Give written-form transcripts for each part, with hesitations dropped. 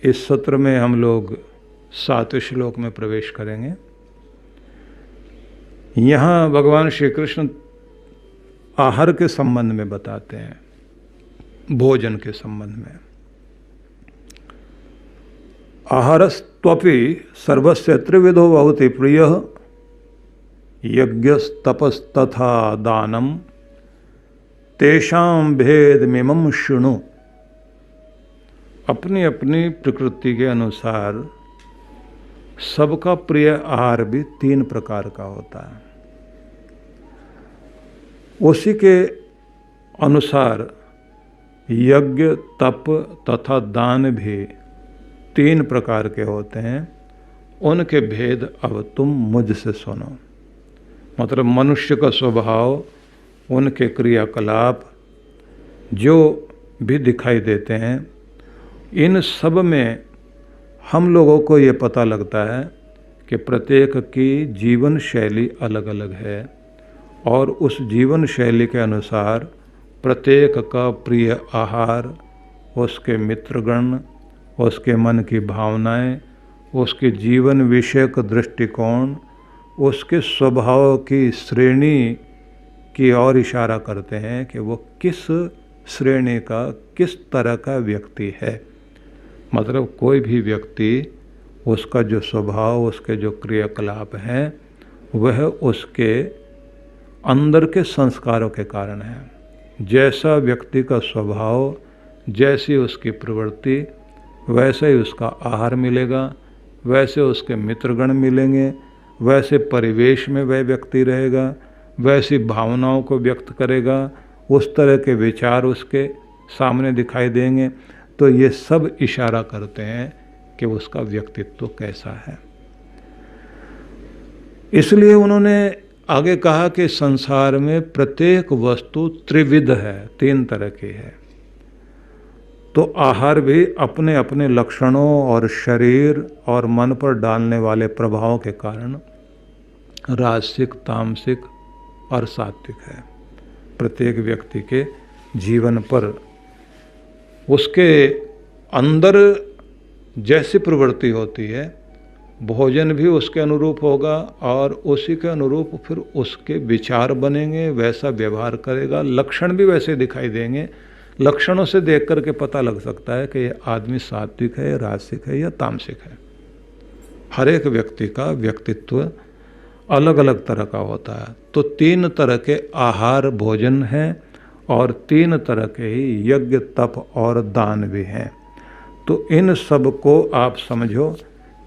इस सत्र में हम लोग 7वें श्लोक में प्रवेश करेंगे। यहाँ भगवान श्री कृष्ण आहार के संबंध में बताते हैं, भोजन के संबंध में। आहारस्त्वपि सर्वस्य त्रिविधो भवति प्रियः यज्ञस्तपस्तथा दानम तेषां भेदमिमं शृणु। अपनी अपनी प्रकृति के अनुसार सबका प्रिय आहार भी 3 प्रकार का होता है। उसी के अनुसार यज्ञ, तप तथा दान भी 3 प्रकार के होते हैं। उनके भेद अब तुम मुझसे सुनो। मतलब मनुष्य का स्वभाव, उनके क्रियाकलाप जो भी दिखाई देते हैं, इन सब में हम लोगों को ये पता लगता है कि प्रत्येक की जीवन शैली अलग अलग है और उस जीवन शैली के अनुसार प्रत्येक का प्रिय आहार, उसके मित्रगण, उसके मन की भावनाएं, उसके जीवन विषयक दृष्टिकोण, उसके स्वभाव की श्रेणी की ओर इशारा करते हैं कि वो किस श्रेणी का, किस तरह का व्यक्ति है। मतलब कोई भी व्यक्ति, उसका जो स्वभाव, उसके जो क्रियाकलाप हैं, वह उसके अंदर के संस्कारों के कारण है। जैसा व्यक्ति का स्वभाव, जैसी उसकी प्रवृत्ति, वैसे ही उसका आहार मिलेगा, वैसे उसके मित्रगण मिलेंगे, वैसे परिवेश में वह व्यक्ति रहेगा, वैसी भावनाओं को व्यक्त करेगा, उस तरह के विचार उसके सामने दिखाई देंगे। तो ये सब इशारा करते हैं कि उसका व्यक्तित्व कैसा है। इसलिए उन्होंने आगे कहा कि संसार में प्रत्येक वस्तु त्रिविध है, 3 तरह की है। तो आहार भी अपने अपने लक्षणों और शरीर और मन पर डालने वाले प्रभावों के कारण राजसिक, तामसिक और सात्विक है। प्रत्येक व्यक्ति के जीवन पर उसके अंदर जैसी प्रवृत्ति होती है, भोजन भी उसके अनुरूप होगा और उसी के अनुरूप फिर उसके विचार बनेंगे, वैसा व्यवहार करेगा, लक्षण भी वैसे दिखाई देंगे। लक्षणों से देख करके पता लग सकता है कि ये आदमी सात्विक है, राजसिक है या तामसिक है। हर एक व्यक्ति का व्यक्तित्व अलग अलग तरह का होता है। तो 3 तरह के आहार, भोजन हैं और 3 तरह के ही यज्ञ, तप और दान भी हैं। तो इन सब को आप समझो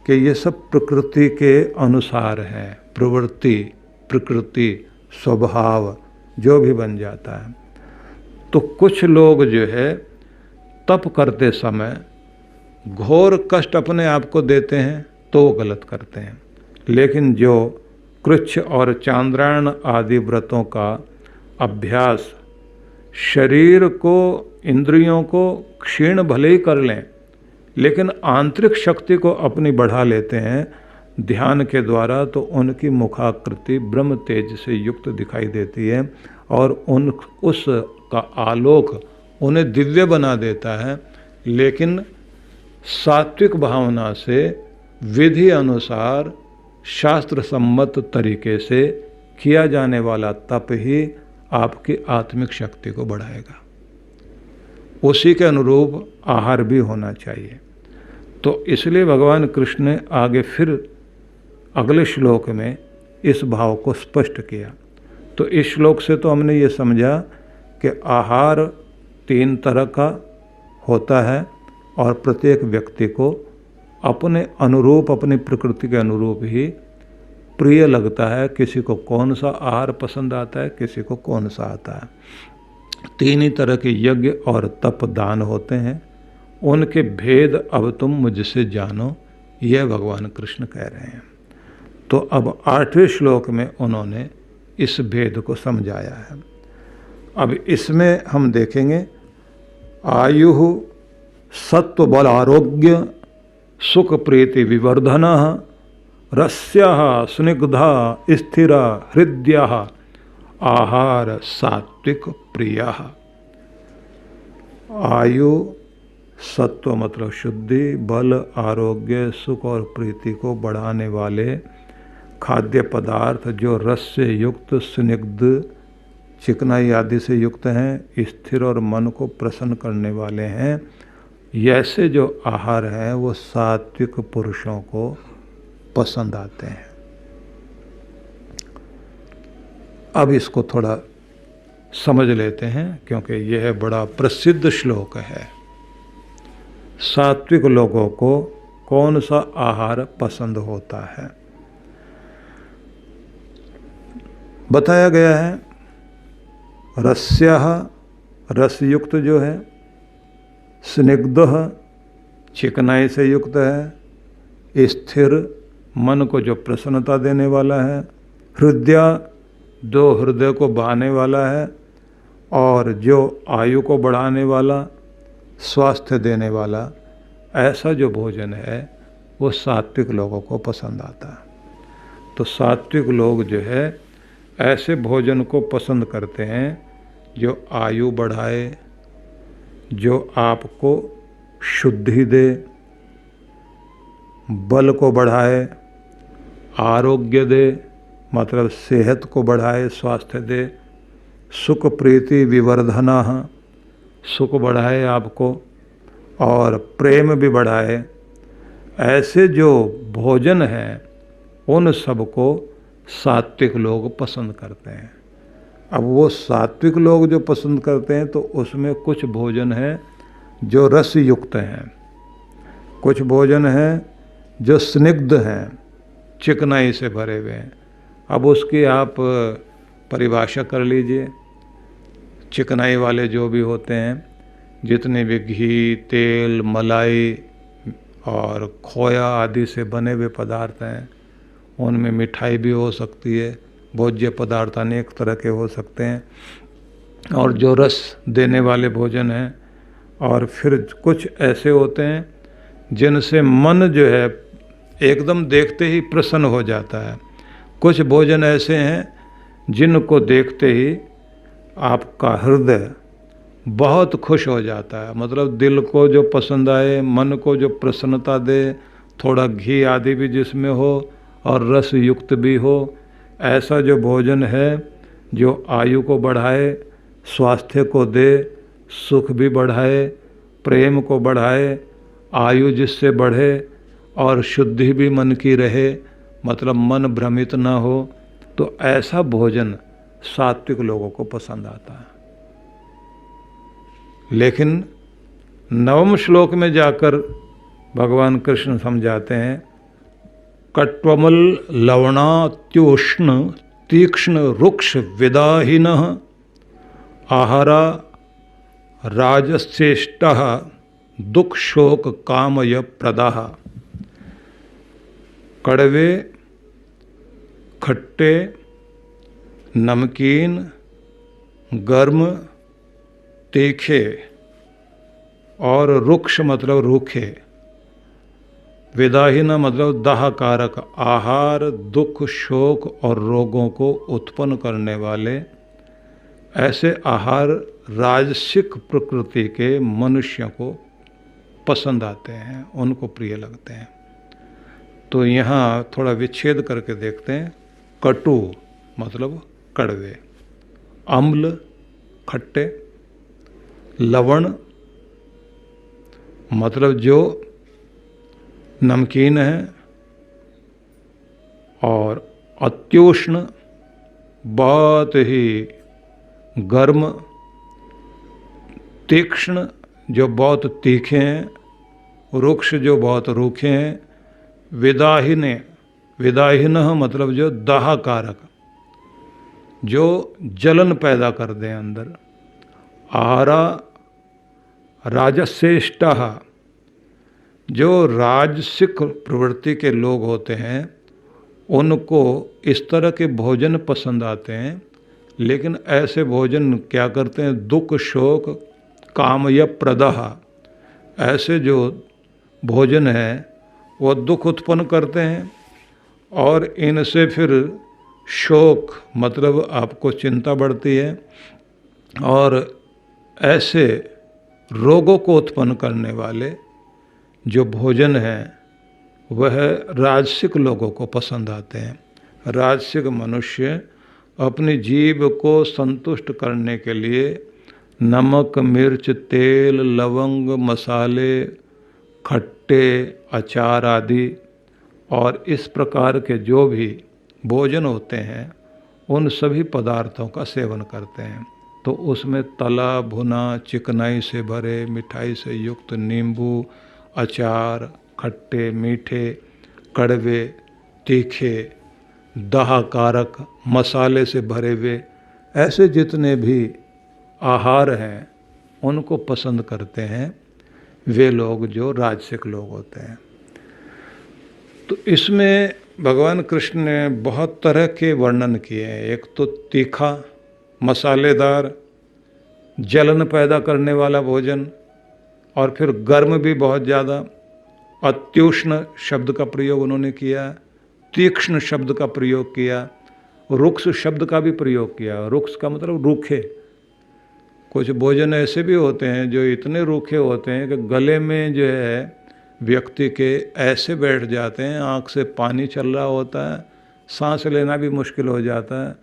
कि ये सब प्रकृति के अनुसार है। प्रवृत्ति, प्रकृति, स्वभाव जो भी बन जाता है। तो कुछ लोग जो है तप करते समय घोर कष्ट अपने आप को देते हैं तो वो गलत करते हैं। लेकिन जो कृच्छ और चांद्रायण आदि व्रतों का अभ्यास शरीर को, इंद्रियों को क्षीण भले ही कर लें, लेकिन आंतरिक शक्ति को अपनी बढ़ा लेते हैं ध्यान के द्वारा, तो उनकी मुखाकृति ब्रह्म तेज से युक्त दिखाई देती है और उसका आलोक उन्हें दिव्य बना देता है। लेकिन सात्विक भावना से विधि अनुसार शास्त्र सम्मत तरीके से किया जाने वाला तप ही आपकी आत्मिक शक्ति को बढ़ाएगा। उसी के अनुरूप आहार भी होना चाहिए। तो इसलिए भगवान कृष्ण ने आगे फिर अगले श्लोक में इस भाव को स्पष्ट किया। तो इस श्लोक से तो हमने ये समझा कि आहार 3 तरह का होता है और प्रत्येक व्यक्ति को अपने अनुरूप, अपनी प्रकृति के अनुरूप ही प्रिय लगता है। किसी को कौन सा आहार पसंद आता है, किसी को कौन सा आता है। 3 ही तरह के यज्ञ और तप, दान होते हैं। उनके भेद अब तुम मुझसे जानो, यह भगवान कृष्ण कह रहे हैं। तो अब 8वें श्लोक में उन्होंने इस भेद को समझाया है। अब इसमें हम देखेंगे आयु, सत्व, बल, आरोग्य, सुख, प्रीति, विवर्धन, रस्या, स्निग्धा, स्थिरा, हृदय, आहार, सात्विक, प्रिय। आयु, सत्व मतलब शुद्धि, बल, आरोग्य, सुख और प्रीति को बढ़ाने वाले खाद्य पदार्थ जो रस से युक्त, स्निग्ध, चिकनाई आदि से युक्त हैं, स्थिर और मन को प्रसन्न करने वाले हैं, ऐसे जो आहार हैं वो सात्विक पुरुषों को पसंद आते हैं। अब इसको थोड़ा समझ लेते हैं क्योंकि यह बड़ा प्रसिद्ध श्लोक है। सात्विक लोगों को कौन सा आहार पसंद होता है? बताया गया है रस्यः, रसयुक्त जो है, स्निग्धः, चिकनाई से युक्त है, स्थिर, मन को जो प्रसन्नता देने वाला है, हृदय, जो हृदय को बहाने वाला है, और जो आयु को बढ़ाने वाला, स्वास्थ्य देने वाला, ऐसा जो भोजन है वो सात्विक लोगों को पसंद आता है। तो सात्विक लोग जो है ऐसे भोजन को पसंद करते हैं जो आयु बढ़ाए, जो आपको शुद्धि दे, बल को बढ़ाए, आरोग्य दे मतलब सेहत को बढ़ाए, स्वास्थ्य दे, सुख प्रीति विवर्धना, सुख बढ़ाए आपको और प्रेम भी बढ़ाए। ऐसे जो भोजन हैं उन सबको सात्विक लोग पसंद करते हैं। अब वो सात्विक लोग जो पसंद करते हैं तो उसमें कुछ भोजन है जो रस युक्त हैं, कुछ भोजन हैं जो स्निग्ध हैं, चिकनाई से भरे हुए हैं। अब उसकी आप परिभाषा कर लीजिए। चिकनाई वाले जो भी होते हैं, जितने भी घी, तेल, मलाई और खोया आदि से बने हुए पदार्थ हैं, उनमें मिठाई भी हो सकती है, भोज्य पदार्थ अनेक तरह के हो सकते हैं, और जो रस देने वाले भोजन हैं। और फिर कुछ ऐसे होते हैं जिनसे मन जो है एकदम देखते ही प्रसन्न हो जाता है। कुछ भोजन ऐसे हैं जिनको देखते ही आपका हृदय बहुत खुश हो जाता है, मतलब दिल को जो पसंद आए, मन को जो प्रसन्नता दे, थोड़ा घी आदि भी जिसमें हो और रस युक्त भी हो, ऐसा जो भोजन है जो आयु को बढ़ाए, स्वास्थ्य को दे, सुख भी बढ़ाए, प्रेम को बढ़ाए, आयु जिससे बढ़े और शुद्धि भी मन की रहे, मतलब मन भ्रमित ना हो, तो ऐसा भोजन सात्विक लोगों को पसंद आता है। लेकिन नवम श्लोक में जाकर भगवान कृष्ण समझाते हैं कट्वमल लवणात्योष्ण तीक्ष्ण रुक्ष विदाहिनः आहारा राजश्रेष्ठः दुख शोक कामय प्रदाः। कड़वे, खट्टे, नमकीन, गर्म, तीखे और रुक्ष मतलब रूखे, विदाहीना मतलब दाहकारक आहार दुख शोक और रोगों को उत्पन्न करने वाले ऐसे आहार राजसिक प्रकृति के मनुष्यों को पसंद आते हैं, उनको प्रिय लगते हैं। तो यहाँ थोड़ा विच्छेद करके देखते हैं। कटु मतलब कड़वे, अम्ल खट्टे, लवण मतलब जो नमकीन है, और अत्युष्ण बहुत ही गर्म, तीक्ष्ण जो बहुत तीखे हैं, रुक्ष जो बहुत रूखे हैं, विदाहिने विदाहिन मतलब जो दाहकारक जो जलन पैदा कर दें अंदर, आहारा राजश्रेष्ठः जो राजसिक प्रवृत्ति के लोग होते हैं उनको इस तरह के भोजन पसंद आते हैं। लेकिन ऐसे भोजन क्या करते हैं, दुख शोक कामय प्रदः, ऐसे जो भोजन है वो दुख उत्पन्न करते हैं और इनसे फिर शोक मतलब आपको चिंता बढ़ती है, और ऐसे रोगों को उत्पन्न करने वाले जो भोजन हैं वह राजसिक लोगों को पसंद आते हैं। राजसिक मनुष्य अपनी जीभ को संतुष्ट करने के लिए नमक, मिर्च, तेल, लवंग, मसाले, खट्टे, अचार आदि और इस प्रकार के जो भी भोजन होते हैं उन सभी पदार्थों का सेवन करते हैं। तो उसमें तला भुना, चिकनाई से भरे, मिठाई से युक्त, नींबू, अचार, खट्टे, मीठे, कड़वे, तीखे, दाहकारक, मसाले से भरे हुए, ऐसे जितने भी आहार हैं उनको पसंद करते हैं वे लोग जो राजसिक लोग होते हैं। तो इसमें भगवान कृष्ण ने बहुत तरह के वर्णन किए हैं। एक तो तीखा, मसालेदार, जलन पैदा करने वाला भोजन, और फिर गर्म भी बहुत ज़्यादा। अत्युष्ण शब्द का प्रयोग उन्होंने किया, तीक्ष्ण शब्द का प्रयोग किया, रुक्ष शब्द का भी प्रयोग किया। रुक्ष का मतलब रूखे। कुछ भोजन ऐसे भी होते हैं जो इतने रूखे होते हैं कि गले में जो है व्यक्ति के ऐसे बैठ जाते हैं, आँख से पानी चल रहा होता है, सांस लेना भी मुश्किल हो जाता है,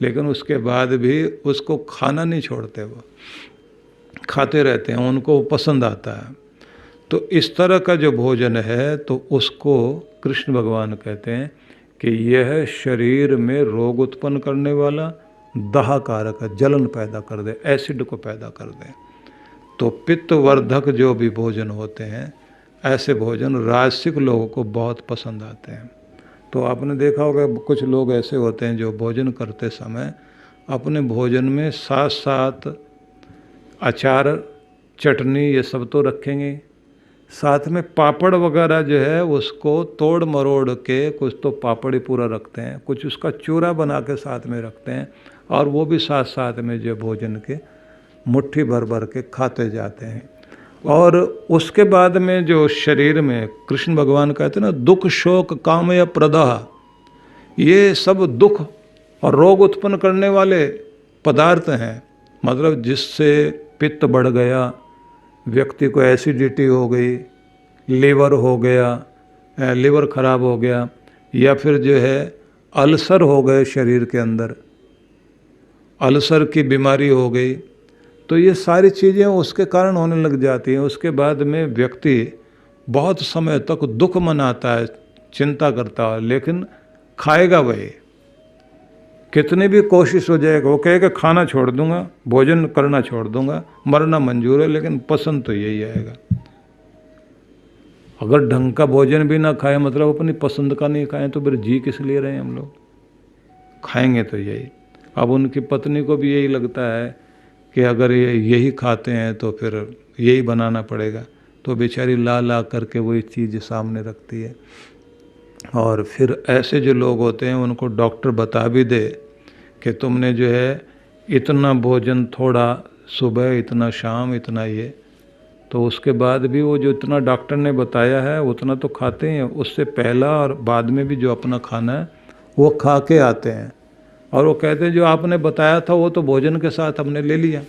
लेकिन उसके बाद भी उसको खाना नहीं छोड़ते, वो खाते रहते हैं, उनको पसंद आता है। तो इस तरह का जो भोजन है तो उसको कृष्ण भगवान कहते हैं कि यह शरीर में रोग उत्पन्न करने वाला, दाहकारक है, जलन पैदा कर दे, एसिड को पैदा कर दे। तो पित्तवर्धक जो भी भोजन होते हैं ऐसे भोजन राजसिक लोगों को बहुत पसंद आते हैं। तो आपने देखा होगा कुछ लोग ऐसे होते हैं जो भोजन करते समय अपने भोजन में साथ साथ अचार, चटनी ये सब तो रखेंगे, साथ में पापड़ वगैरह जो है उसको तोड़ मरोड़ के, कुछ तो पापड़ ही पूरा रखते हैं, कुछ उसका चूरा बना के साथ में रखते हैं, और वो भी साथ साथ में जो भोजन के मुट्ठी भर भर के खाते जाते हैं। और उसके बाद में जो शरीर में कृष्ण भगवान कहते हैं ना, दुख शोक कामय प्रदाह, ये सब दुख और रोग उत्पन्न करने वाले पदार्थ हैं। मतलब जिससे पित्त बढ़ गया, व्यक्ति को एसिडिटी हो गई, लीवर हो गया, लीवर खराब हो गया, या फिर जो है अल्सर हो गए, शरीर के अंदर अल्सर की बीमारी हो गई, तो ये सारी चीज़ें उसके कारण होने लग जाती हैं। उसके बाद में व्यक्ति बहुत समय तक दुख मनाता है, चिंता करता है, लेकिन खाएगा वही, कितनी भी कोशिश हो जाएगा, वो कहेगा खाना छोड़ दूंगा, भोजन करना छोड़ दूंगा, मरना मंजूर है, लेकिन पसंद तो यही आएगा। अगर ढंग का भोजन भी ना खाए, मतलब अपनी पसंद का नहीं खाएं, तो फिर जी किस लिए रहे हम लोग, खाएंगे तो यही। अब उनकी पत्नी को भी यही लगता है कि अगर ये यही खाते हैं तो फिर यही बनाना पड़ेगा, तो बेचारी ला ला करके वही चीज़ सामने रखती है। और फिर ऐसे जो लोग होते हैं उनको डॉक्टर बता भी दे कि तुमने जो है इतना भोजन, थोड़ा सुबह, इतना शाम, इतना ये, तो उसके बाद भी वो जो इतना डॉक्टर ने बताया है उतना तो खाते हैं। उससे पहला और बाद में भी जो अपना खाना है वो खा के आते हैं, और वो कहते हैं जो आपने बताया था वो तो भोजन के साथ हमने ले लिया।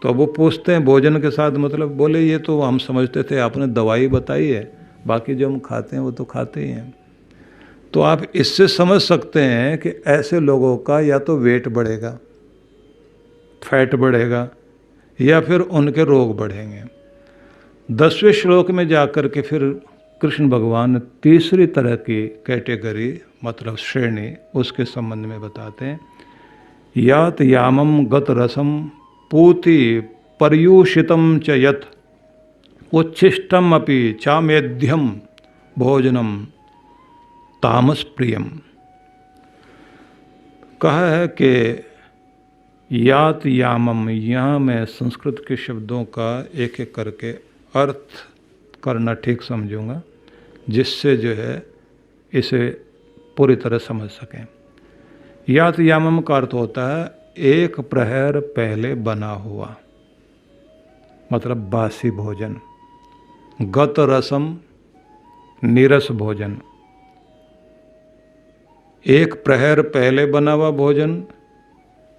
तो वो पूछते हैं भोजन के साथ मतलब, बोले ये तो हम समझते थे आपने दवाई बताई है, बाकी जो हम खाते हैं वो तो खाते ही हैं। तो आप इससे समझ सकते हैं कि ऐसे लोगों का या तो वेट बढ़ेगा, फैट बढ़ेगा, या फिर उनके रोग बढ़ेंगे। 10वें श्लोक में जाकर के फिर कृष्ण भगवान तीसरी तरह की कैटेगरी, मतलब श्रेणी, उसके संबंध में बताते हैं। यात यामम गत रसम पूति पर्यूषितम च यत उच्छिष्टम अपि चामेध्यम भोजनम तामस प्रियम। कहा है कि यात यामम, यहाँ मैं संस्कृत के शब्दों का एक एक करके अर्थ करना ठीक समझूंगा, जिससे जो है इसे पूरी तरह समझ सकें। यात यामम का अर्थ होता है एक प्रहर पहले बना हुआ, मतलब बासी भोजन। गत रसम, नीरस भोजन। एक प्रहर पहले बना हुआ भोजन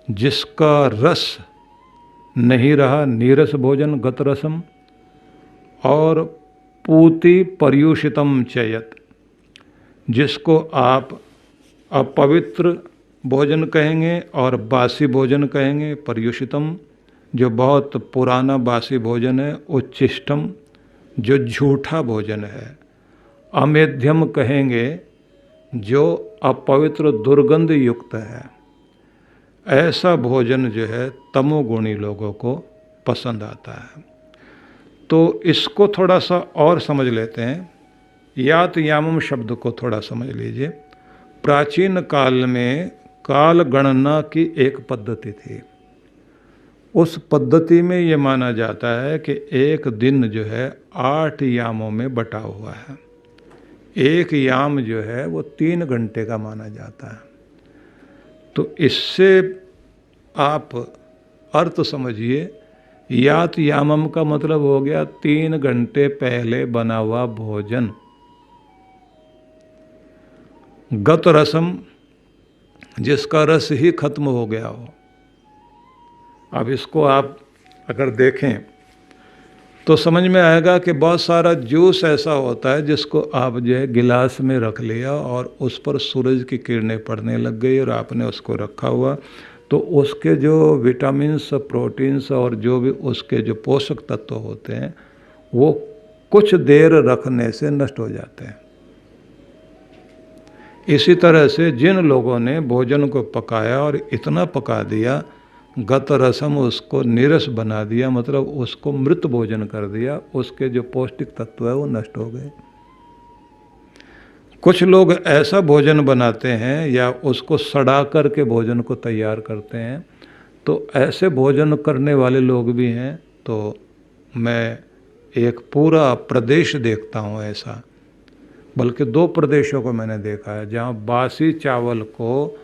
जिसका रस नहीं रहा नीरस भोजन गत रसम, और पूति पर्युषितम चयत, जिसको आप अपवित्र भोजन कहेंगे और बासी भोजन कहेंगे। पर्युषितम जो बहुत पुराना बासी भोजन है, उच्छिष्टम जो झूठा भोजन है, अमेध्यम कहेंगे जो अपवित्र दुर्गंध युक्त है। ऐसा भोजन जो है तमोगुणी लोगों को पसंद आता है। तो इसको थोड़ा सा और समझ लेते हैं। यात यामम शब्द को थोड़ा समझ लीजिए। प्राचीन काल में काल गणना की एक पद्धति थी। उस पद्धति में ये माना जाता है कि एक दिन जो है 8 यामों में बटा हुआ है। एक याम जो है वो 3 घंटे का माना जाता है। तो इससे आप अर्थ समझिए, यात यामम का मतलब हो गया 3 घंटे पहले बना हुआ भोजन। गत रसम जिसका रस ही खत्म हो गया हो। अब इसको आप अगर देखें तो समझ में आएगा कि बहुत सारा जूस ऐसा होता है जिसको आप जो है गिलास में रख लिया और उस पर सूरज की किरणें पड़ने लग गई और आपने उसको रखा हुआ, तो उसके जो विटामिन्स, प्रोटीन्स और जो भी उसके जो पोषक तत्व होते हैं वो कुछ देर रखने से नष्ट हो जाते हैं। इसी तरह से जिन लोगों ने भोजन को पकाया और इतना पका दिया, गत रसम उसको नीरस बना दिया, मतलब उसको मृत भोजन कर दिया, उसके जो पौष्टिक तत्व है वो नष्ट हो गए। कुछ लोग ऐसा भोजन बनाते हैं या उसको सड़ा करके भोजन को तैयार करते हैं। तो ऐसे भोजन करने वाले लोग भी हैं। तो मैं एक पूरा प्रदेश देखता हूँ ऐसा, बल्कि 2 प्रदेशों को मैंने देखा है जहाँ बासी चावल को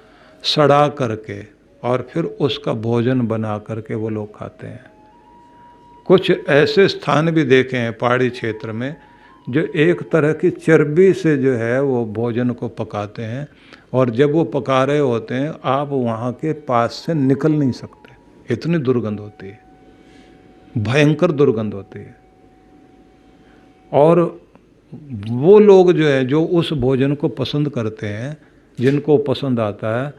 सड़ा करके और फिर उसका भोजन बना करके वो लोग खाते हैं। कुछ ऐसे स्थान भी देखे हैं पहाड़ी क्षेत्र में जो एक तरह की चर्बी से जो है वो भोजन को पकाते हैं, और जब वो पका रहे होते हैं आप वहाँ के पास से निकल नहीं सकते, इतनी दुर्गंध होती है, भयंकर दुर्गंध होती है। और वो लोग जो है जो उस भोजन को पसंद करते हैं, जिनको पसंद आता है,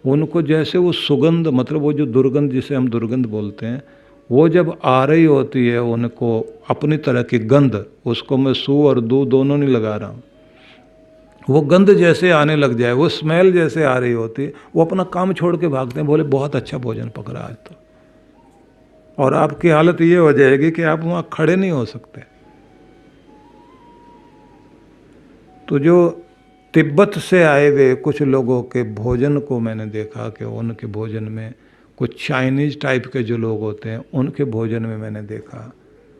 उनको जैसे वो सुगंध, मतलब वो जो दुर्गंध जिसे हम दुर्गंध बोलते हैं, वो जब आ रही होती है उनको अपनी तरह की गंध, उसको मैं सू और दू दोनों नहीं लगा रहा हूँ, वो गंध जैसे आने लग जाए, वो स्मेल जैसे आ रही होती है, वो अपना काम छोड़ के भागते हैं, बोले बहुत अच्छा भोजन पक रहा है आज तो। और आपकी हालत ये हो जाएगी कि आप वहाँ खड़े नहीं हो सकते। तो जो तिब्बत से आए हुए कुछ लोगों के भोजन को मैंने देखा कि उनके भोजन में कुछ चाइनीज़ टाइप के जो लोग होते हैं उनके भोजन में मैंने देखा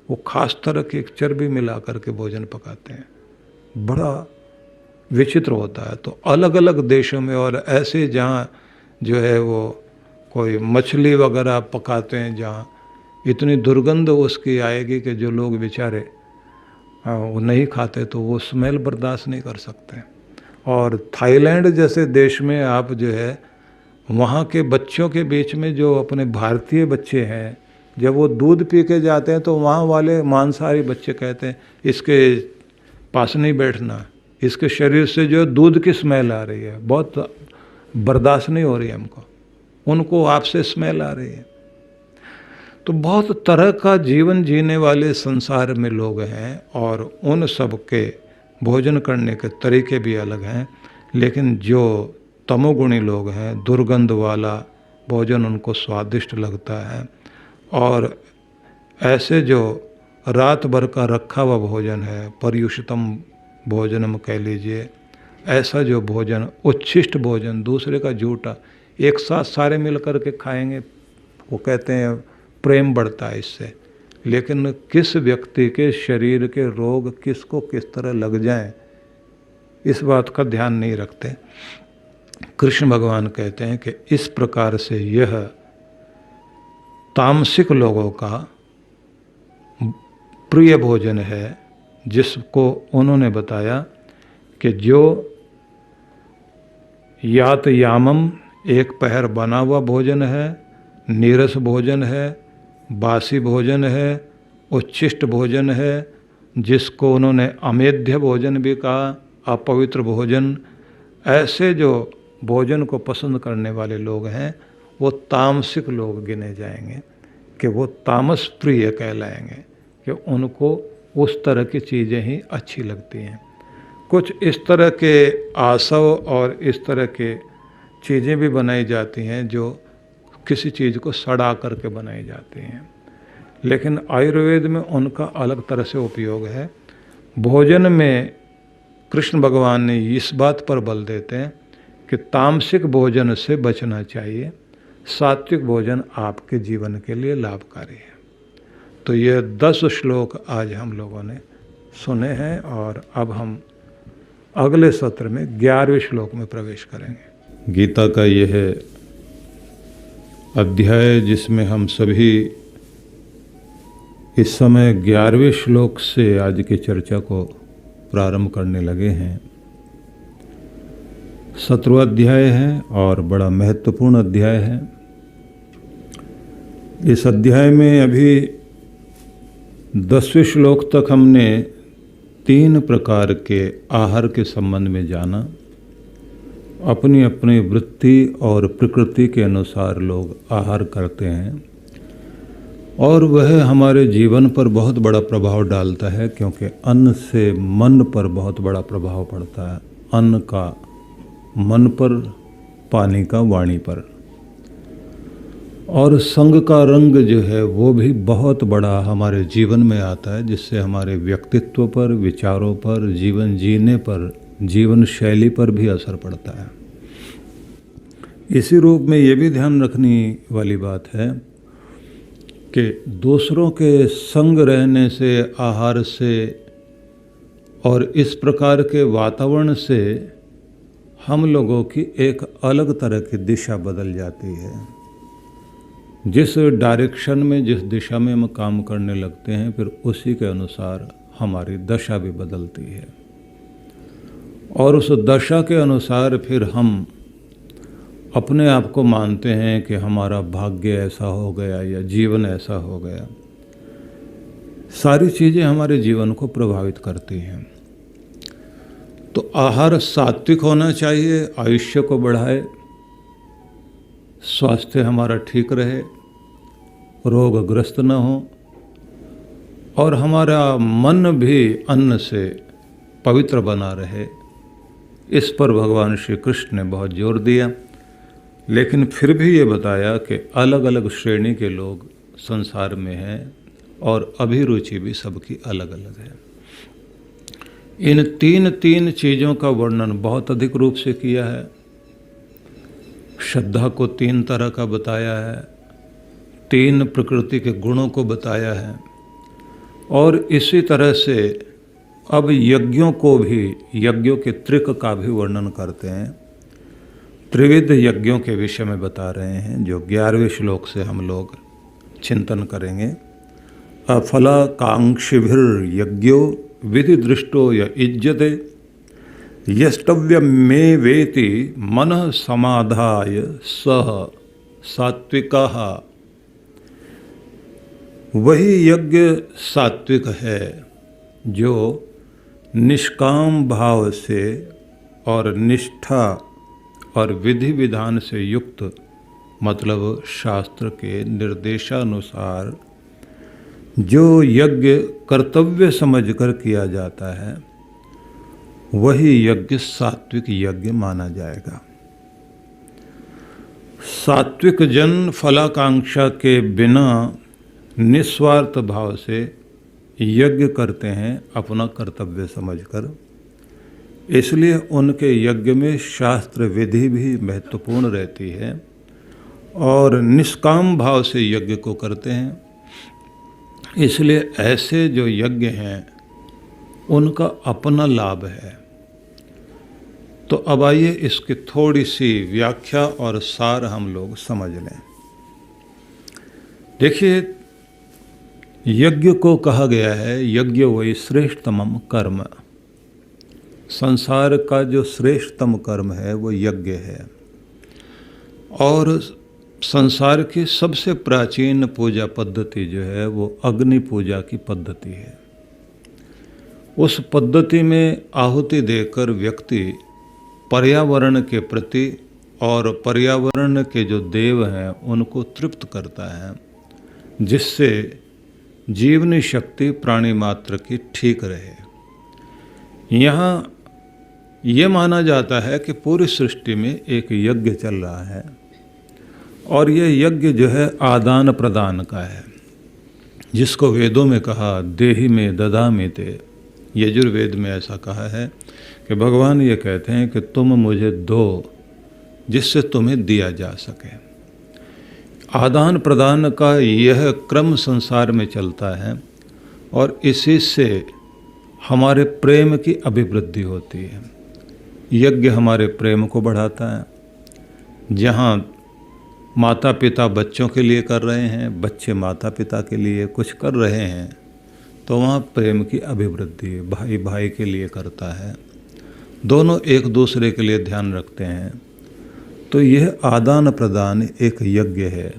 वो खास तरह की एक चर्बी मिला करके भोजन पकाते हैं, बड़ा विचित्र होता है। तो अलग अलग देशों में और ऐसे जहाँ जो है वो कोई मछली वगैरह पकाते हैं जहाँ इतनी दुर्गंध उसकी आएगी कि जो लोग बेचारे वो नहीं खाते तो वो स्मेल बर्दाश्त नहीं कर सकते। और थाईलैंड जैसे देश में आप जो है वहाँ के बच्चों के बीच में जो अपने भारतीय बच्चे हैं, जब वो दूध पी के जाते हैं तो वहाँ वाले मांसाहारी बच्चे कहते हैं इसके पास नहीं बैठना, इसके शरीर से जो दूध की स्मेल आ रही है, बहुत बर्दाश्त नहीं हो रही है हमको, उनको आपसे स्मेल आ रही है। तो बहुत तरह का जीवन जीने वाले संसार में लोग हैं और उन सब के भोजन करने के तरीके भी अलग हैं। लेकिन जो तमोगुणी लोग हैं, दुर्गंध वाला भोजन उनको स्वादिष्ट लगता है, और ऐसे जो रात भर का रखा हुआ भोजन है, पर्युषितम भोजनम कह लीजिए, ऐसा जो भोजन, उच्छिष्ट भोजन, दूसरे का झूठा, एक साथ सारे मिल कर के खाएंगे, वो कहते हैं प्रेम बढ़ता है इससे। लेकिन किस व्यक्ति के शरीर के रोग किसको किस तरह लग जाएं, इस बात का ध्यान नहीं रखते। कृष्ण भगवान कहते हैं कि इस प्रकार से यह तामसिक लोगों का प्रिय भोजन है, जिसको उन्होंने बताया कि जो यात यामम एक पहर बना हुआ भोजन है, नीरस भोजन है, बासी भोजन है, उच्छिष्ट भोजन है, जिसको उन्होंने अमेध्य भोजन भी कहा, अपवित्र भोजन। ऐसे जो भोजन को पसंद करने वाले लोग हैं वो तामसिक लोग गिने जाएंगे, कि वो तामस प्रिय कहलाएंगे, कि उनको उस तरह की चीज़ें ही अच्छी लगती हैं। कुछ इस तरह के आसव और इस तरह के चीज़ें भी बनाई जाती हैं जो किसी चीज़ को सड़ा करके बनाई जाती हैं, लेकिन आयुर्वेद में उनका अलग तरह से उपयोग है। भोजन में कृष्ण भगवान ने इस बात पर बल देते हैं कि तामसिक भोजन से बचना चाहिए, सात्विक भोजन आपके जीवन के लिए लाभकारी है। तो ये 10 श्लोक आज हम लोगों ने सुने हैं और अब हम अगले सत्र में 11वें श्लोक में प्रवेश करेंगे। गीता का यह अध्याय जिसमें हम सभी इस समय 11वें श्लोक से आज की चर्चा को प्रारंभ करने लगे हैं। 17वां अध्याय है और बड़ा महत्वपूर्ण अध्याय है। इस अध्याय में अभी 10वें श्लोक तक हमने 3 प्रकार के आहार के संबंध में जाना। अपनी अपनी वृत्ति और प्रकृति के अनुसार लोग आहार करते हैं और वह हमारे जीवन पर बहुत बड़ा प्रभाव डालता है, क्योंकि अन्न से मन पर बहुत बड़ा प्रभाव पड़ता है। अन्न का मन पर, पानी का वाणी पर, और संग का रंग जो है वो भी बहुत बड़ा हमारे जीवन में आता है, जिससे हमारे व्यक्तित्व पर, विचारों पर, जीवन जीने पर, जीवन शैली पर भी असर पड़ता है। इसी रूप में ये भी ध्यान रखने वाली बात है कि दूसरों के संग रहने से, आहार से और इस प्रकार के वातावरण से हम लोगों की एक अलग तरह की दिशा बदल जाती है। जिस डायरेक्शन में, जिस दिशा में हम काम करने लगते हैं, फिर उसी के अनुसार हमारी दशा भी बदलती है और उस दशा के अनुसार फिर हम अपने आप को मानते हैं कि हमारा भाग्य ऐसा हो गया या जीवन ऐसा हो गया। सारी चीज़ें हमारे जीवन को प्रभावित करती हैं। तो आहार सात्विक होना चाहिए, आयुष्य को बढ़ाए, स्वास्थ्य हमारा ठीक रहे, रोगग्रस्त न हो और हमारा मन भी अन्न से पवित्र बना रहे। इस पर भगवान श्री कृष्ण ने बहुत जोर दिया, लेकिन फिर भी ये बताया कि अलग अलग श्रेणी के लोग संसार में हैं और अभिरुचि भी सबकी अलग अलग है। इन तीन चीज़ों का वर्णन बहुत अधिक रूप से किया है। श्रद्धा को 3 तरह का बताया है, 3 प्रकृति के गुणों को बताया है और इसी तरह से अब यज्ञों को भी, यज्ञों के त्रिक का भी वर्णन करते हैं। त्रिविध यज्ञों के विषय में बता रहे हैं, जो 11वें श्लोक से हम लोग चिंतन करेंगे। अफलाकांक्षिभिर् यज्ञो विधि दृष्टो य इज्जते यष्टव्यम मे वेति मनः समाधाय सह सात्विकः। वही यज्ञ सात्विक है जो निष्काम भाव से और निष्ठा और विधि विधान से युक्त, मतलब शास्त्र के निर्देशानुसार जो यज्ञ कर्तव्य समझकर किया जाता है, वही यज्ञ सात्विक यज्ञ माना जाएगा। सात्विक जन फलाकांक्षा के बिना निस्वार्थ भाव से यज्ञ करते हैं अपना कर्तव्य समझकर। इसलिए उनके यज्ञ में शास्त्र विधि भी महत्वपूर्ण रहती है और निष्काम भाव से यज्ञ को करते हैं। इसलिए ऐसे जो यज्ञ हैं उनका अपना लाभ है। तो अब आइए इसकी थोड़ी सी व्याख्या और सार हम लोग समझ लें। देखिए, यज्ञ को कहा गया है, यज्ञ वही श्रेष्ठतम कर्म। संसार का जो श्रेष्ठतम कर्म है वो यज्ञ है और संसार की सबसे प्राचीन पूजा पद्धति जो है वो अग्नि पूजा की पद्धति है। उस पद्धति में आहुति देकर व्यक्ति पर्यावरण के प्रति और पर्यावरण के जो देव हैं उनको तृप्त करता है, जिससे जीवनी शक्ति प्राणी मात्र की ठीक रहे। यहाँ ये माना जाता है कि पूरी सृष्टि में एक यज्ञ चल रहा है और ये यज्ञ जो है आदान प्रदान का है, जिसको वेदों में कहा देहि में ददामि ते। यजुर्वेद में ऐसा कहा है कि भगवान ये कहते हैं कि तुम मुझे दो जिससे तुम्हें दिया जा सके। आदान प्रदान का यह क्रम संसार में चलता है और इसी से हमारे प्रेम की अभिवृद्धि होती है। यज्ञ हमारे प्रेम को बढ़ाता है। जहाँ माता पिता बच्चों के लिए कर रहे हैं, बच्चे माता पिता के लिए कुछ कर रहे हैं, तो वहाँ प्रेम की अभिवृद्धि भाई भाई के लिए करता है, दोनों एक दूसरे के लिए ध्यान रखते हैं। तो यह आदान प्रदान एक यज्ञ है।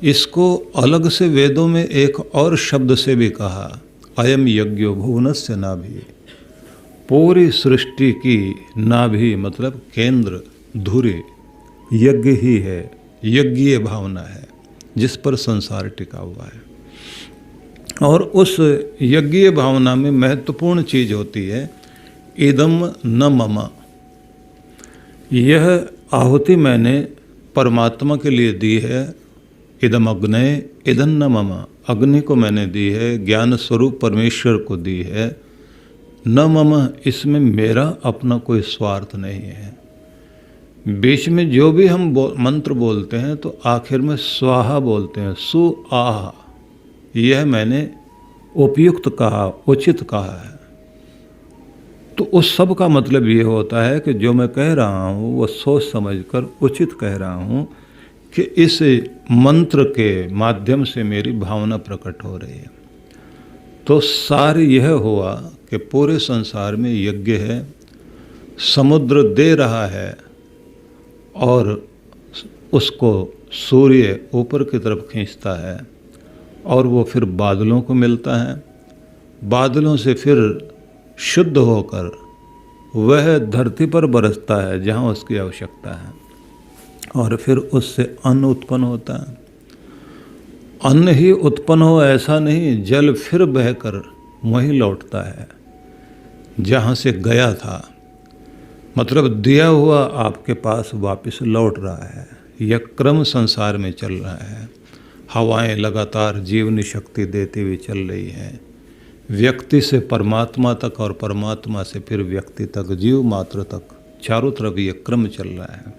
इसको अलग से वेदों में एक और शब्द से भी कहा, अयम यज्ञो भुवनस्य नाभि। पूरी सृष्टि की नाभि मतलब केंद्र धुरी यज्ञ ही है, यज्ञीय भावना है जिस पर संसार टिका हुआ है। और उस यज्ञीय भावना में महत्वपूर्ण चीज होती है इदम न मम। यह आहुति मैंने परमात्मा के लिए दी है। इदम अग्ने इदम न मम, अग्नि को मैंने दी है, ज्ञान स्वरूप परमेश्वर को दी है। न मम, इसमें मेरा अपना कोई स्वार्थ नहीं है। बीच में जो भी हम मंत्र बोलते हैं तो आखिर में स्वाहा बोलते हैं, सु आह। यह मैंने उपयुक्त कहा, उचित कहा है। तो उस सब का मतलब ये होता है कि जो मैं कह रहा हूँ वो सोच समझकर उचित कह रहा हूँ कि इस मंत्र के माध्यम से मेरी भावना प्रकट हो रही है। तो सार यह हुआ कि पूरे संसार में यज्ञ है, समुद्र दे रहा है और उसको सूर्य ऊपर की तरफ खींचता है और वो फिर बादलों को मिलता है। बादलों से फिर शुद्ध होकर वह धरती पर बरसता है जहाँ उसकी आवश्यकता है और फिर उससे अन्न उत्पन्न होता है। अन्न ही उत्पन्न हो ऐसा नहीं, जल फिर बहकर वहीं लौटता है जहाँ से गया था। मतलब दिया हुआ आपके पास वापस लौट रहा है। यह क्रम संसार में चल रहा है। हवाएं लगातार जीवनी शक्ति देती हुई चल रही हैं, व्यक्ति से परमात्मा तक और परमात्मा से फिर व्यक्ति तक, जीव मात्र तक, चारों तरफ ये क्रम चल रहा है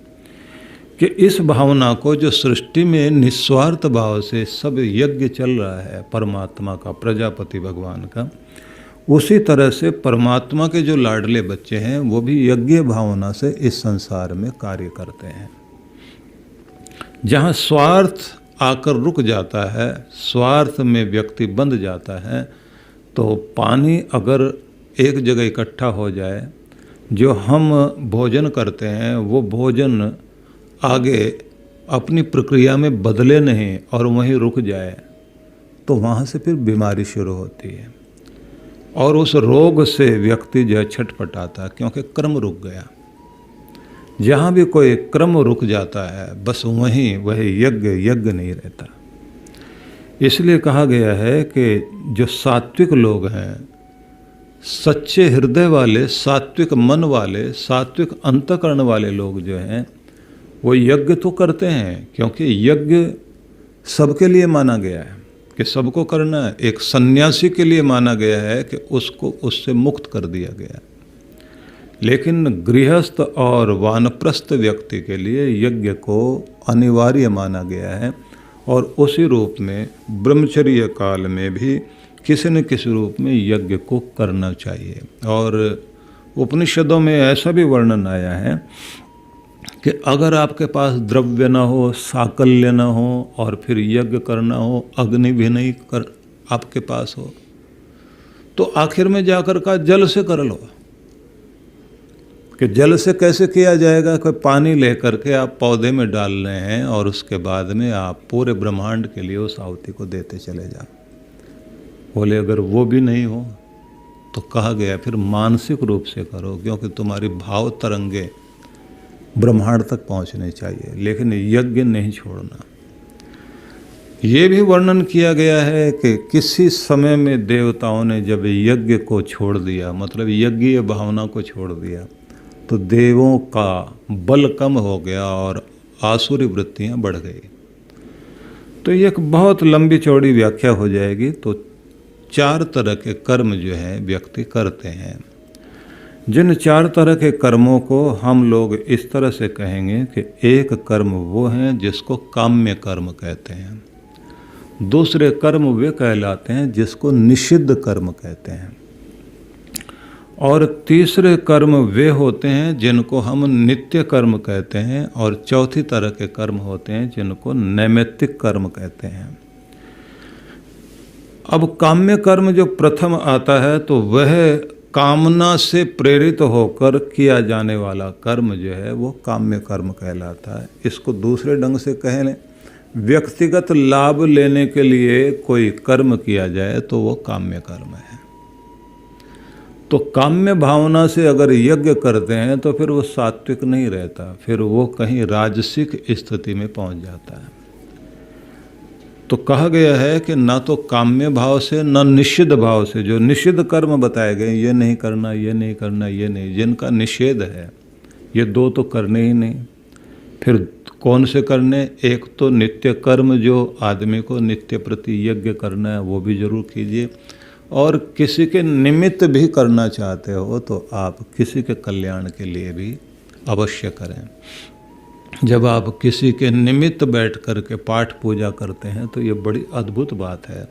कि इस भावना को जो सृष्टि में निस्वार्थ भाव से सब यज्ञ चल रहा है परमात्मा का, प्रजापति भगवान का, उसी तरह से परमात्मा के जो लाडले बच्चे हैं वो भी यज्ञ भावना से इस संसार में कार्य करते हैं। जहाँ स्वार्थ आकर रुक जाता है, स्वार्थ में व्यक्ति बंध जाता है, तो पानी अगर एक जगह इकट्ठा हो जाए, जो हम भोजन करते हैं वो भोजन आगे अपनी प्रक्रिया में बदले नहीं और वहीं रुक जाए, तो वहाँ से फिर बीमारी शुरू होती है और उस रोग से व्यक्ति जो है छटपटाता है, क्योंकि क्रम रुक गया। जहाँ भी कोई क्रम रुक जाता है बस वहीं वह यज्ञ नहीं रहता। इसलिए कहा गया है कि जो सात्विक लोग हैं, सच्चे हृदय वाले, सात्विक मन वाले, सात्विक अंतःकरण वाले लोग जो हैं वो यज्ञ तो करते हैं, क्योंकि यज्ञ सबके लिए माना गया है कि सबको करना है। एक सन्यासी के लिए माना गया है कि उसको उससे मुक्त कर दिया गया। लेकिन गृहस्थ और वानप्रस्थ व्यक्ति के लिए यज्ञ को अनिवार्य माना गया है और उसी रूप में ब्रह्मचर्य काल में भी किसी न किसी रूप में यज्ञ को करना चाहिए। और उपनिषदों में ऐसा भी वर्णन आया है कि अगर आपके पास द्रव्य न हो, साकल्य न हो और फिर यज्ञ करना हो, अग्नि भी नहीं कर आपके पास हो, तो आखिर में जाकर का जल से कर लो। कि जल से कैसे किया जाएगा, कोई पानी लेकर के आप पौधे में डाल रहे हैं और उसके बाद में आप पूरे ब्रह्मांड के लिए उस आहुति को देते चले जाओ। बोले अगर वो भी नहीं हो तो कहा गया फिर मानसिक रूप से करो, क्योंकि तुम्हारी भाव तरंगे ब्रह्मांड तक पहुंचने चाहिए, लेकिन यज्ञ नहीं छोड़ना। ये भी वर्णन किया गया है कि किसी समय में देवताओं ने जब यज्ञ को छोड़ दिया, मतलब यज्ञीय भावना को छोड़ दिया, तो देवों का बल कम हो गया और आसुरी वृत्तियां बढ़ गई। तो ये एक बहुत लंबी चौड़ी व्याख्या हो जाएगी। तो 4 तरह के कर्म जो है व्यक्ति करते हैं। जिन 4 तरह के कर्मों को हम लोग इस तरह से कहेंगे कि एक कर्म वो है जिसको काम्य कर्म कहते हैं, दूसरे कर्म वे कहलाते हैं जिसको निषिद्ध कर्म कहते हैं, और तीसरे कर्म वे होते हैं जिनको हम नित्य कर्म कहते हैं, और चौथी तरह के कर्म होते हैं जिनको नैमित्तिक कर्म कहते हैं। अब काम्य कर्म जो प्रथम आता है तो वह कामना से प्रेरित होकर किया जाने वाला कर्म जो है वो काम्य कर्म कहलाता है। इसको दूसरे ढंग से कह लें, व्यक्तिगत लाभ लेने के लिए कोई कर्म किया जाए तो वो काम्य कर्म है। तो काम्य भावना से अगर यज्ञ करते हैं तो फिर वो सात्विक नहीं रहता, फिर वो कहीं राजसिक स्थिति में पहुंच जाता है। तो कहा गया है कि ना तो काम्य भाव से न निषिद्ध भाव से, जो निषिद्ध कर्म बताए गए ये नहीं करना, ये नहीं करना, ये नहीं, जिनका निषेध है, ये 2 तो करने ही नहीं। फिर कौन से करने? एक तो नित्य कर्म जो आदमी को नित्य प्रति यज्ञ करना है वो भी जरूर कीजिए, और किसी के निमित्त भी करना चाहते हो तो आप किसी के कल्याण के लिए भी अवश्य करें। जब आप किसी के निमित्त बैठ कर के पाठ पूजा करते हैं तो ये बड़ी अद्भुत बात है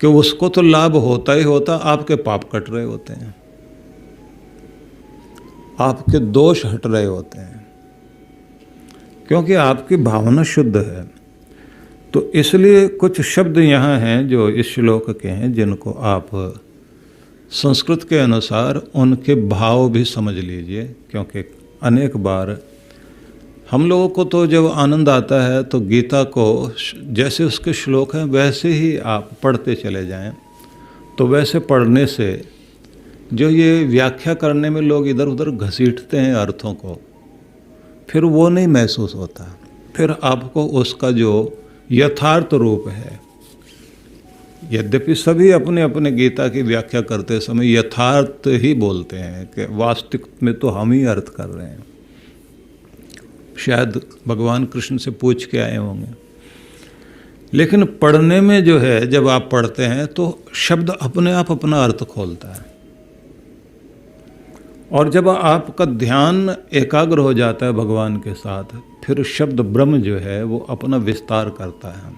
कि उसको तो लाभ होता ही होता, आपके पाप कट रहे होते हैं, आपके दोष हट रहे होते हैं, क्योंकि आपकी भावना शुद्ध है। तो इसलिए कुछ शब्द यहाँ हैं जो इस श्लोक के हैं, जिनको आप संस्कृत के अनुसार उनके भाव भी समझ लीजिए, क्योंकि अनेक बार हम लोगों को तो जब आनंद आता है तो गीता को जैसे उसके श्लोक हैं वैसे ही आप पढ़ते चले जाएं, तो वैसे पढ़ने से जो ये व्याख्या करने में लोग इधर उधर घसीटते हैं अर्थों को, फिर वो नहीं महसूस होता। फिर आपको उसका जो यथार्थ रूप है, यद्यपि सभी अपने अपने गीता की व्याख्या करते समय यथार्थ ही बोलते हैं कि वास्तविक में तो हम ही अर्थ कर रहे हैं, शायद भगवान कृष्ण से पूछ के आए होंगे। लेकिन पढ़ने में जो है, जब आप पढ़ते हैं तो शब्द अपने आप अपना अर्थ खोलता है, और जब आपका ध्यान एकाग्र हो जाता है भगवान के साथ, फिर शब्द ब्रह्म जो है वो अपना विस्तार करता है।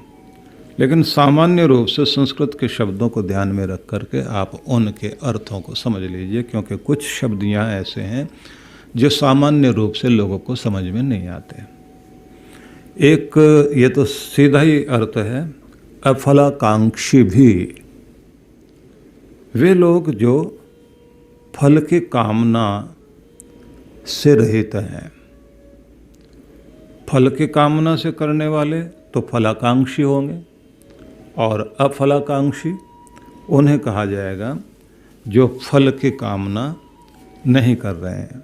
लेकिन सामान्य रूप से संस्कृत के शब्दों को ध्यान में रख करके आप उनके अर्थों को समझ लीजिए, क्योंकि कुछ शब्द यहाँ ऐसे हैं जो सामान्य रूप से लोगों को समझ में नहीं आते। एक ये तो सीधा ही अर्थ है, अफलाकांक्षी भी, वे लोग जो फल की कामना से रहित हैं। फल की कामना से करने वाले तो फलाकांक्षी होंगे, और अफलाकांक्षी उन्हें कहा जाएगा जो फल की कामना नहीं कर रहे हैं,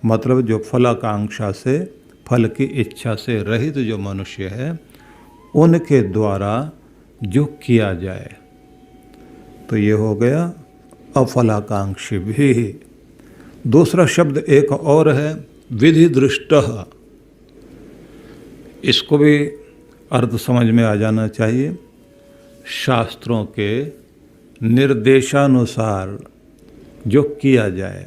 मतलब जो फलाकांक्षा से, फल की इच्छा से रहित जो मनुष्य है, उनके द्वारा जो किया जाए, तो ये हो गया अफलाकांक्षी भी। दूसरा शब्द एक और है, विधि दृष्टः। इसको भी अर्थ समझ में आ जाना चाहिए। शास्त्रों के निर्देशानुसार जो किया जाए,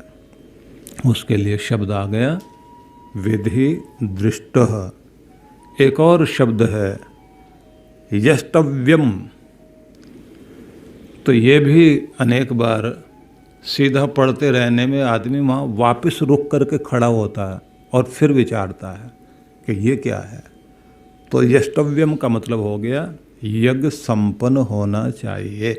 उसके लिए शब्द आ गया विधि दृष्टः। एक और शब्द है यष्टव्यम। तो ये भी अनेक बार सीधा पढ़ते रहने में आदमी वहाँ वापस रुक करके खड़ा होता है और फिर विचारता है कि ये क्या है। तो यष्टव्यम का मतलब हो गया यज्ञ संपन्न होना चाहिए।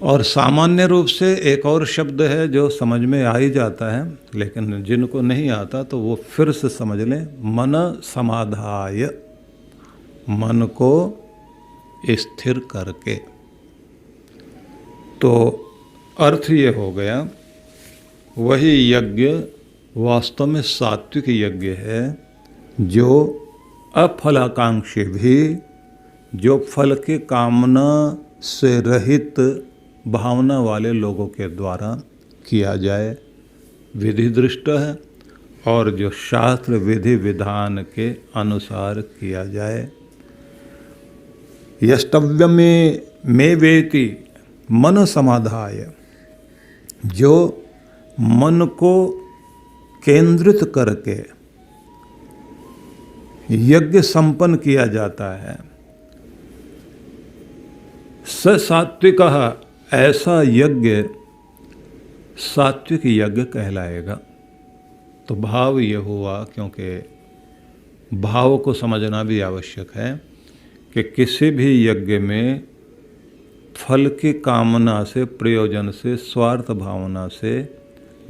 और सामान्य रूप से एक और शब्द है जो समझ में आ ही जाता है, लेकिन जिनको नहीं आता तो वो फिर से समझ लें, मन समाधाय, मन को स्थिर करके। तो अर्थ ये हो गया, वही यज्ञ वास्तव में सात्विक यज्ञ है, जो अफलाकांक्षी भी, जो फल की कामना से रहित भावना वाले लोगों के द्वारा किया जाए, विधि दृष्ट है, और जो शास्त्र विधि विधान के अनुसार किया जाए। यष्टव्य में वेति मन समाधाय, जो मन को केंद्रित करके यज्ञ संपन्न किया जाता है, स सात्विक, ऐसा यज्ञ सात्विक यज्ञ कहलाएगा। तो भाव ये हुआ, क्योंकि भाव को समझना भी आवश्यक है कि किसी भी यज्ञ में फल की कामना से, प्रयोजन से, स्वार्थ भावना से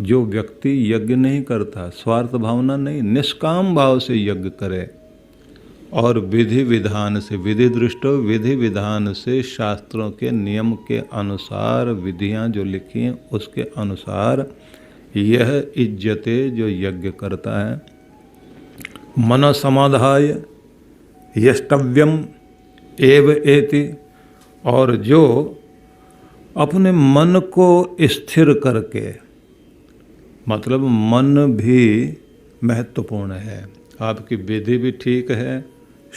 जो व्यक्ति यज्ञ नहीं करता, स्वार्थ भावना नहीं, निष्काम भाव से यज्ञ करे और विधि विधान से, विधि दृष्ट विधि विधान से, शास्त्रों के नियम के अनुसार, विधियां जो लिखी हैं उसके अनुसार यह इज्जते जो यज्ञ करता है, मन समाधाय यष्टव्यम एव एति, और जो अपने मन को स्थिर करके, मतलब मन भी महत्वपूर्ण है, आपकी विधि भी ठीक है,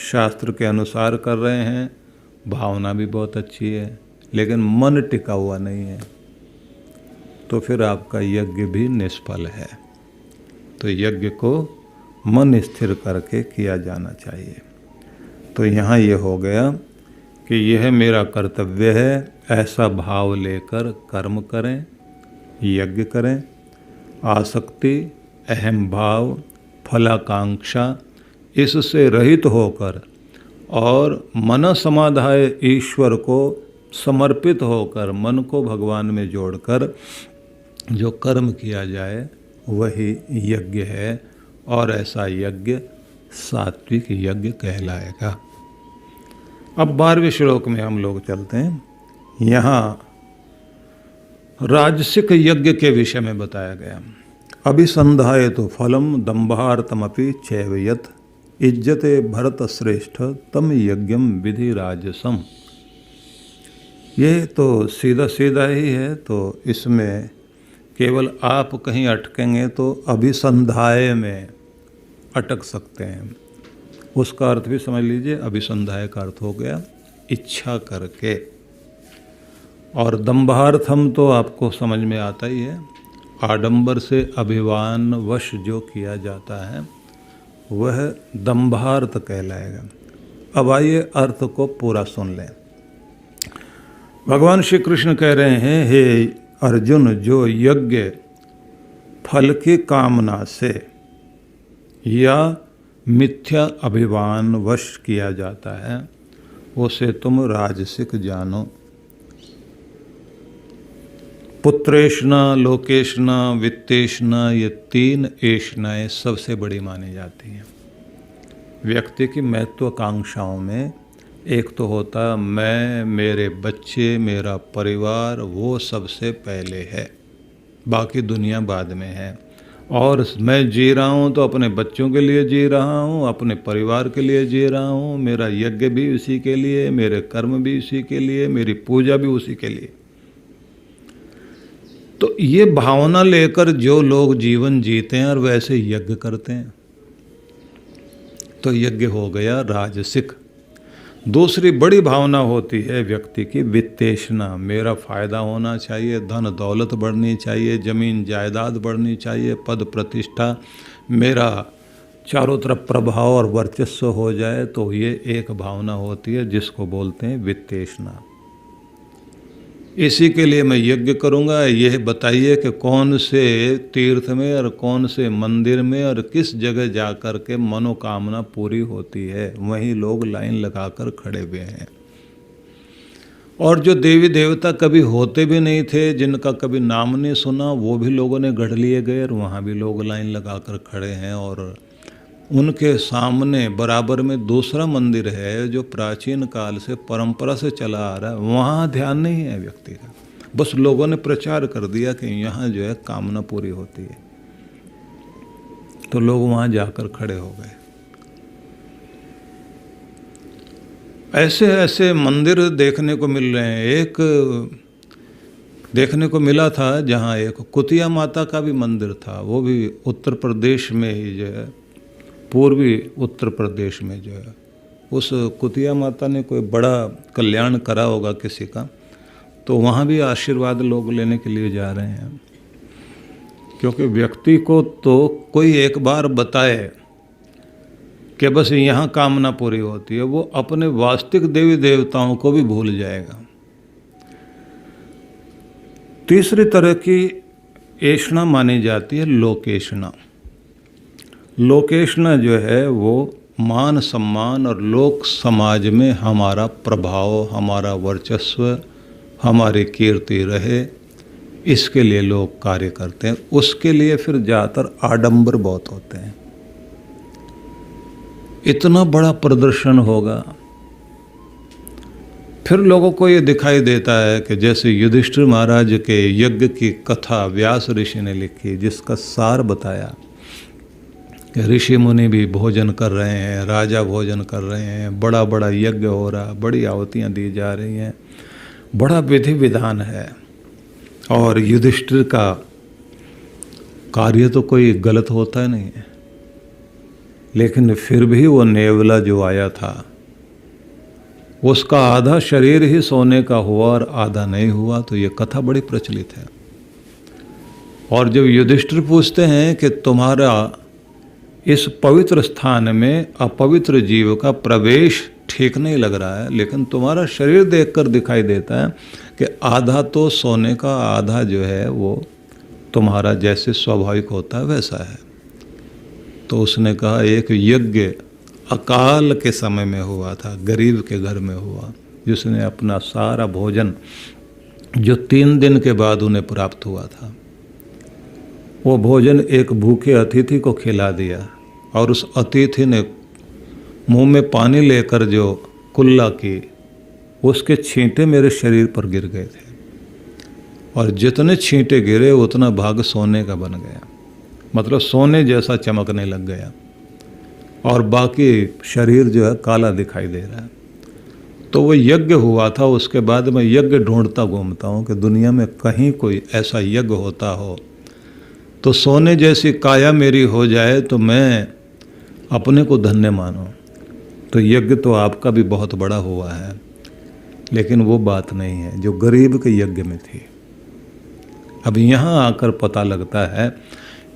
शास्त्र के अनुसार कर रहे हैं, भावना भी बहुत अच्छी है, लेकिन मन टिका हुआ नहीं है, तो फिर आपका यज्ञ भी निष्फल है। तो यज्ञ को मन स्थिर करके किया जाना चाहिए। तो यहाँ ये हो गया कि यह मेरा कर्तव्य है, ऐसा भाव लेकर कर्म करें, यज्ञ करें। आसक्ति, अहम भाव, फलाकांक्षा, इससे रहित होकर और मन समाधाय, ईश्वर को समर्पित होकर, मन को भगवान में जोड़कर जो कर्म किया जाए वही यज्ञ है, और ऐसा यज्ञ सात्विक यज्ञ कहलाएगा। अब 12वें श्लोक में हम लोग चलते हैं। यहाँ राजसिक यज्ञ के विषय में बताया गया। अभिसंधाय तो फलम दंभार्थमपि चैवयत इज्जते भरत श्रेष्ठ तम यज्ञम विधि राजसम। ये तो सीधा सीधा ही है, तो इसमें केवल आप कहीं अटकेंगे तो अभिसंधाय में अटक सकते हैं। उसका अर्थ भी समझ लीजिए, अभिसंधाय का अर्थ हो गया इच्छा करके, और दंभार्थम तो आपको समझ में आता ही है, आडंबर से अभिमान वश जो किया जाता है वह दंभार्थ कहलाएगा। अब आइए अर्थ को पूरा सुन लें। भगवान श्री कृष्ण कह रहे हैं, हे अर्जुन, जो यज्ञ फल की कामना से या मिथ्या अभिमान वश किया जाता है उसे तुम राजसिक जानो। पुत्रेष्णा, लोकेष्णा, वित्तेष्णा, ये 3 एष्णाएं सबसे बड़ी मानी जाती हैं। व्यक्ति की महत्वाकांक्षाओं में एक तो होता मैं, मेरे बच्चे, मेरा परिवार, वो सबसे पहले है, बाकी दुनिया बाद में है। और मैं जी रहा हूँ तो अपने बच्चों के लिए जी रहा हूँ, अपने परिवार के लिए जी रहा हूँ, मेरा यज्ञ भी उसी के लिए, मेरे कर्म भी उसी के लिए, मेरी पूजा भी उसी के लिए। तो ये भावना लेकर जो लोग जीवन जीते हैं और वैसे यज्ञ करते हैं, तो यज्ञ हो गया राजसिक। दूसरी बड़ी भावना होती है व्यक्ति की वित्तेष्णा, मेरा फायदा होना चाहिए, धन दौलत बढ़नी चाहिए, जमीन जायदाद बढ़नी चाहिए, पद प्रतिष्ठा, मेरा चारों तरफ प्रभाव और वर्चस्व हो जाए, तो ये एक भावना होती है जिसको बोलते हैं वित्तेष्णा। इसी के लिए मैं यज्ञ करूंगा। यह बताइए कि कौन से तीर्थ में और कौन से मंदिर में और किस जगह जाकर के मनोकामना पूरी होती है, वहीं लोग लाइन लगाकर खड़े हुए हैं। और जो देवी देवता कभी होते भी नहीं थे, जिनका कभी नाम नहीं सुना, वो भी लोगों ने गढ़ लिए गए और वहाँ भी लोग लाइन लगाकर खड़े हैं। और उनके सामने बराबर में दूसरा मंदिर है जो प्राचीन काल से परंपरा से चला आ रहा है, वहाँ ध्यान नहीं है व्यक्ति का, बस लोगों ने प्रचार कर दिया कि यहाँ जो है कामना पूरी होती है, तो लोग वहाँ जाकर खड़े हो गए। ऐसे ऐसे मंदिर देखने को मिल रहे हैं। एक देखने को मिला था जहाँ एक कुतिया माता का भी मंदिर था, वो भी उत्तर प्रदेश में ही जो है, पूर्वी उत्तर प्रदेश में जो है, उस कुतिया माता ने कोई बड़ा कल्याण करा होगा किसी का, तो वहाँ भी आशीर्वाद लोग लेने के लिए जा रहे हैं। क्योंकि व्यक्ति को तो कोई एक बार बताए कि बस यहाँ कामना पूरी होती है, वो अपने वास्तविक देवी देवताओं को भी भूल जाएगा। तीसरी तरह की ऐषणा मानी जाती है लोकेषणा। लोकेषणा जो है वो मान सम्मान और लोक समाज में हमारा प्रभाव, हमारा वर्चस्व, हमारी कीर्ति रहे, इसके लिए लोग कार्य करते हैं। उसके लिए फिर ज़्यादातर आडंबर बहुत होते हैं। इतना बड़ा प्रदर्शन होगा, फिर लोगों को ये दिखाई देता है कि जैसे युधिष्ठिर महाराज के यज्ञ की कथा व्यास ऋषि ने लिखी, जिसका सार बताया कि ऋषि मुनि भी भोजन कर रहे हैं, राजा भोजन कर रहे हैं, बड़ा बड़ा यज्ञ हो रहा, बड़ी आहुतियाँ दी जा रही हैं, बड़ा विधि विधान है, और युधिष्ठिर का कार्य तो कोई गलत होता नहीं है, लेकिन फिर भी वो नेवला जो आया था उसका आधा शरीर ही सोने का हुआ और आधा नहीं हुआ। तो ये कथा बड़ी प्रचलित है। और जब युधिष्ठिर पूछते हैं कि तुम्हारा इस पवित्र स्थान में अपवित्र जीव का प्रवेश ठीक नहीं लग रहा है, लेकिन तुम्हारा शरीर देखकर दिखाई देता है कि आधा तो सोने का, आधा जो है वो तुम्हारा जैसे स्वाभाविक होता है वैसा है। तो उसने कहा एक यज्ञ अकाल के समय में हुआ था, गरीब के घर में हुआ, जिसने अपना सारा भोजन जो 3 दिन के बाद उन्हें प्राप्त हुआ था, वो भोजन एक भूखे अतिथि को खिला दिया, और उस अतिथि ने मुंह में पानी लेकर जो कुल्ला की, उसके छींटे मेरे शरीर पर गिर गए थे, और जितने छींटे गिरे उतना भाग सोने का बन गया, मतलब सोने जैसा चमकने लग गया, और बाकी शरीर जो है काला दिखाई दे रहा है। तो वो यज्ञ हुआ था। उसके बाद मैं यज्ञ ढूंढता घूमता हूँ कि दुनिया में कहीं कोई ऐसा यज्ञ होता हो तो सोने जैसी काया मेरी हो जाए तो मैं अपने को धन्य मानूं। तो यज्ञ तो आपका भी बहुत बड़ा हुआ है, लेकिन वो बात नहीं है जो गरीब के यज्ञ में थी। अब यहाँ आकर पता लगता है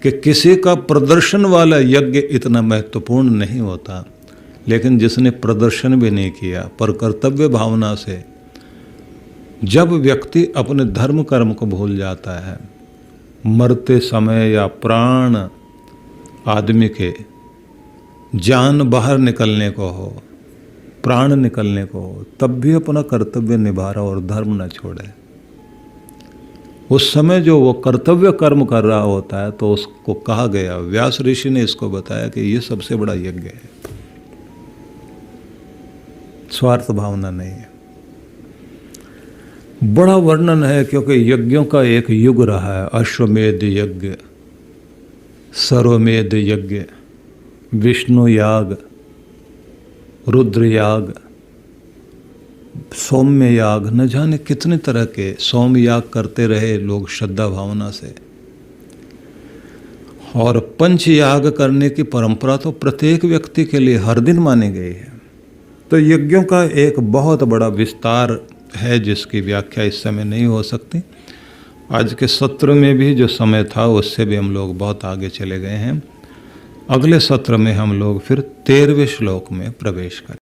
कि किसी का प्रदर्शन वाला यज्ञ इतना महत्वपूर्ण नहीं होता, लेकिन जिसने प्रदर्शन भी नहीं किया पर कर्तव्य भावना से जब व्यक्ति अपने धर्म कर्म को भूल जाता है, मरते समय या प्राण आदमी के जान बाहर निकलने को हो, प्राण निकलने को हो, तब भी अपना कर्तव्य निभा रहा और धर्म न छोड़े। उस समय जो वो कर्तव्य कर्म कर रहा होता है तो उसको कहा गया, व्यास ऋषि ने इसको बताया कि ये सबसे बड़ा यज्ञ है, स्वार्थ भावना नहीं है। बड़ा वर्णन है क्योंकि यज्ञों का एक युग रहा है। अश्वमेध यज्ञ, सर्वमेध यज्ञ, विष्णु याग, रुद्र याग, सौम्य याग, न जाने कितने तरह के सौम्य याग करते रहे लोग श्रद्धा भावना से। और पंच याग करने की परंपरा तो प्रत्येक व्यक्ति के लिए हर दिन मानी गई है। तो यज्ञों का एक बहुत बड़ा विस्तार है जिसकी व्याख्या इस समय नहीं हो सकती। आज के सत्र में भी जो समय था उससे भी हम लोग बहुत आगे चले गए हैं। अगले सत्र में हम लोग फिर 13वें श्लोक में प्रवेश करें।